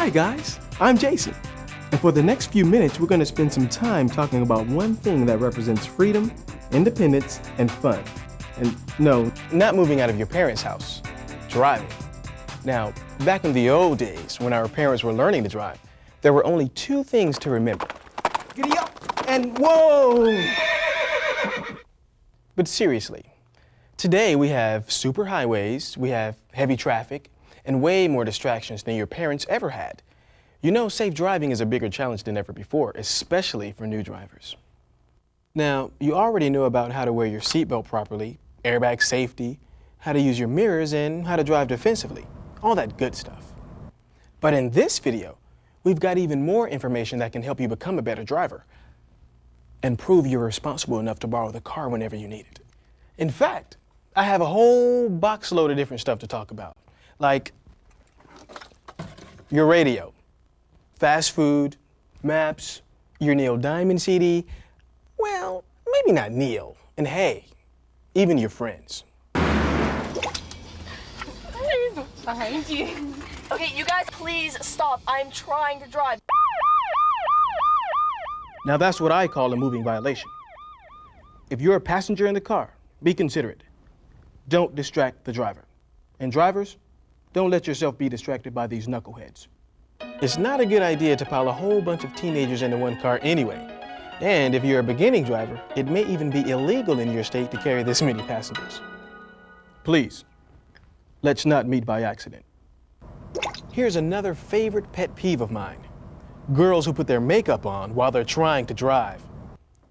Hi guys, I'm Jason. And for the next few minutes, we're going to spend some time talking about one thing that represents freedom, independence, and fun. And no, not moving out of your parents' house, driving. Now, back in the old days, when our parents were learning to drive, there were only two things to remember. Giddy up and whoa! But seriously, today we have superhighways, we have heavy traffic, and way more distractions than your parents ever had. You know, safe driving is a bigger challenge than ever before, especially for new drivers. Now, you already know about how to wear your seatbelt properly, airbag safety, how to use your mirrors, and how to drive defensively. All that good stuff. But in this video, we've got even more information that can help you become a better driver and prove you're responsible enough to borrow the car whenever you need it. In fact, I have a whole box load of different stuff to talk about, like your radio, fast food, maps, your Neil Diamond CD, well, maybe not Neil, and hey, even your friends. Behind you. Okay, you guys please stop. I'm trying to drive. Now that's what I call a moving violation. If you're a passenger in the car, be considerate. Don't distract the driver. And drivers, don't let yourself be distracted by these knuckleheads. It's not a good idea to pile a whole bunch of teenagers into one car anyway. And if you're a beginning driver, it may even be illegal in your state to carry this many passengers. Please, let's not meet by accident. Here's another favorite pet peeve of mine. Girls who put their makeup on while they're trying to drive.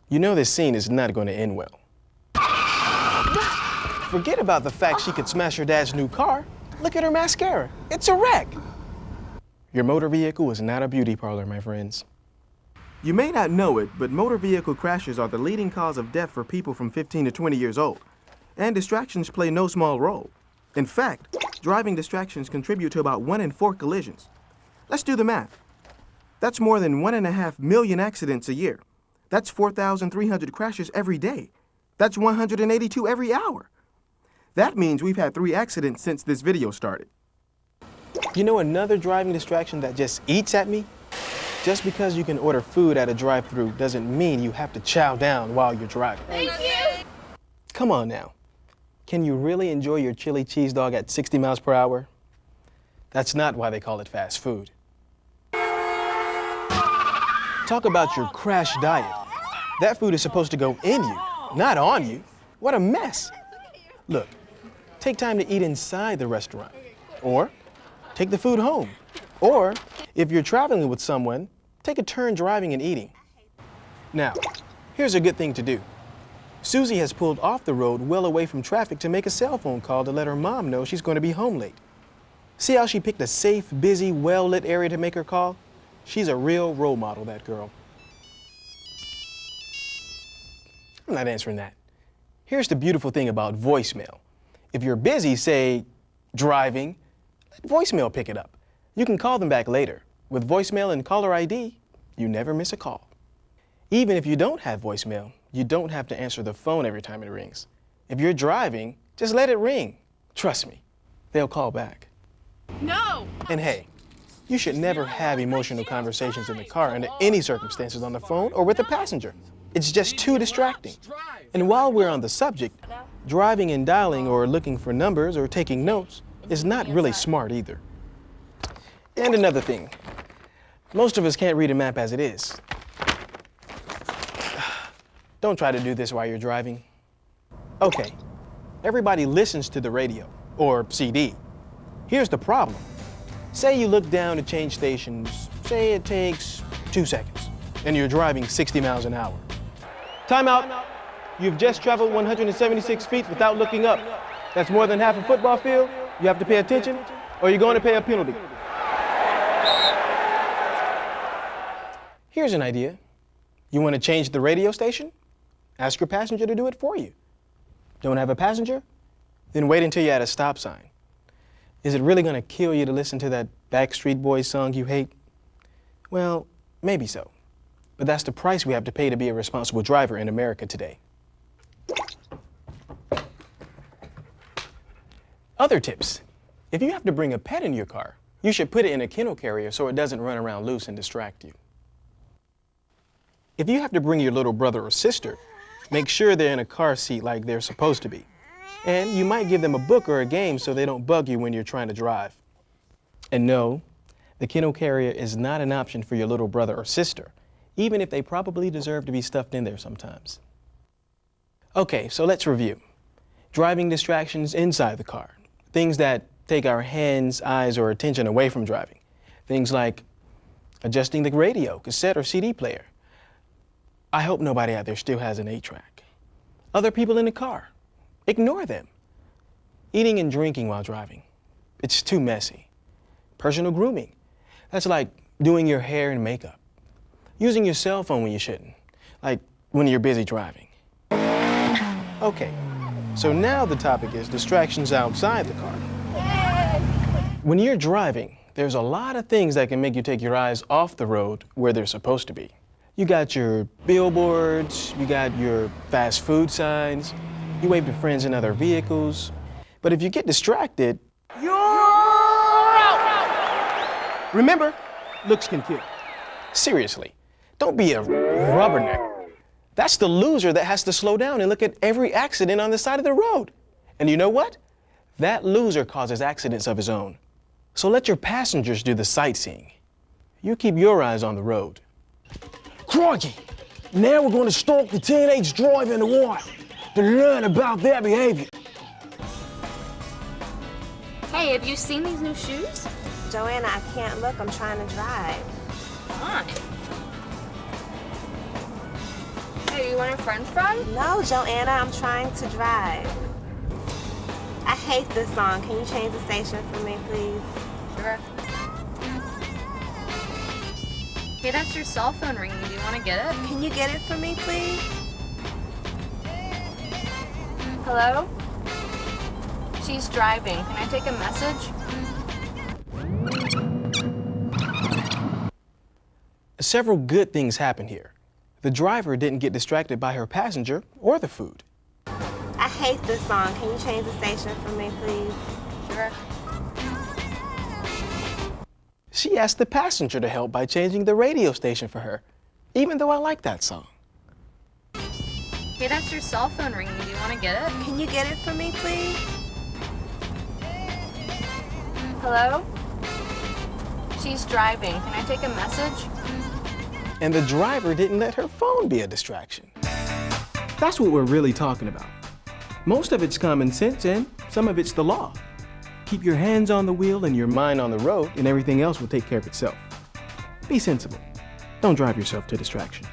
You know this scene is not going to end well. Forget about the fact she could smash her dad's new car. Look at her mascara. It's a wreck. Your motor vehicle is not a beauty parlor, my friends. You may not know it, but motor vehicle crashes are the leading cause of death for people from 15 to 20 years old. And distractions play no small role. In fact, driving distractions contribute to about 1 in 4 collisions. Let's do the math. That's more than 1.5 million accidents a year. That's 4,300 crashes every day. That's 182 every hour. That means we've had 3 accidents since this video started. You know another driving distraction that just eats at me? Just because you can order food at a drive-thru doesn't mean you have to chow down while you're driving. Thank you. Come on now. Can you really enjoy your chili cheese dog at 60 miles per hour? That's not why they call it fast food. Talk about your crash diet. That food is supposed to go in you, not on you. What a mess. Look, take time to eat inside the restaurant, or take the food home. Or, if you're traveling with someone, take a turn driving and eating. Now, here's a good thing to do. Susie has pulled off the road well away from traffic to make a cell phone call to let her mom know she's going to be home late. See how she picked a safe, busy, well-lit area to make her call? She's a real role model, that girl. I'm not answering that. Here's the beautiful thing about voicemail. If you're busy, say, driving, let voicemail pick it up. You can call them back later. With voicemail and caller ID, you never miss a call. Even if you don't have voicemail, you don't have to answer the phone every time it rings. If you're driving, just let it ring. Trust me, they'll call back. No. And hey, you should never have emotional conversations in the car under any circumstances on the phone or with a passenger. It's just too distracting. And while we're on the subject, driving and dialing or looking for numbers or taking notes is not really smart either. And another thing, most of us can't read a map as it is. Don't try to do this while you're driving. Okay, everybody listens to the radio, or CD. Here's the problem. Say you look down to change stations, say it takes 2 seconds, and you're driving 60 miles an hour. Time out. You've just traveled 176 feet without looking up. That's more than half a football field. You have to pay attention, or you're going to pay a penalty. Here's an idea. You want to change the radio station? Ask your passenger to do it for you. Don't have a passenger? Then wait until you're at a stop sign. Is it really going to kill you to listen to that Backstreet Boys song you hate? Well, maybe so. But that's the price we have to pay to be a responsible driver in America today. Other tips. If you have to bring a pet in your car, You should put it in a kennel carrier so it doesn't run around loose and distract you. If you have to bring your little brother or sister, make sure they're in a car seat like they're supposed to be. And you might give them a book or a game so they don't bug you when you're trying to drive. And no, the kennel carrier is not an option for your little brother or sister, even if they probably deserve to be stuffed in there sometimes. Okay, so let's review. Driving distractions inside the car. Things that take our hands, eyes, or attention away from driving. Things like adjusting the radio, cassette, or CD player. I hope nobody out there still has an 8-track. Other people in the car. Ignore them. Eating and drinking while driving. It's too messy. Personal grooming. That's like doing your hair and makeup. Using your cell phone when you shouldn't, like when you're busy driving. Okay, so now the topic is distractions outside the car. When you're driving, there's a lot of things that can make you take your eyes off the road where they're supposed to be. You got your billboards, you got your fast food signs, you wave to friends in other vehicles. But if you get distracted, you're out! Remember, looks can kill. Seriously, don't be a rubberneck. That's the loser that has to slow down and look at every accident on the side of the road. And you know what? That loser causes accidents of his own. So let your passengers do the sightseeing. You keep your eyes on the road. Crikey! Now we're going to stalk the teenage driver in the wild to learn about their behavior. Hey, have you seen these new shoes? Joanna, I can't look. I'm trying to drive. Fine. Hey, you want a french fry? No, Joanna, I'm trying to drive. I hate this song. Can you change the station for me, please? Sure. Hey, that's your cell phone ringing. Do you want to get it? Can you get it for me, please? Hello? She's driving. Can I take a message? Several good things happened here. The driver didn't get distracted by her passenger or the food. I hate this song. Can you change the station for me, please? Sure. She asked the passenger to help by changing the radio station for her, even though I like that song. Hey, that's your cell phone ringing. Do you want to get it? Can you get it for me, please? Hello? She's driving. Can I take a message? And the driver didn't let her phone be a distraction. That's what we're really talking about. Most of it's common sense and some of it's the law. Keep your hands on the wheel and your mind on the road and everything else will take care of itself. Be sensible. Don't drive yourself to distraction.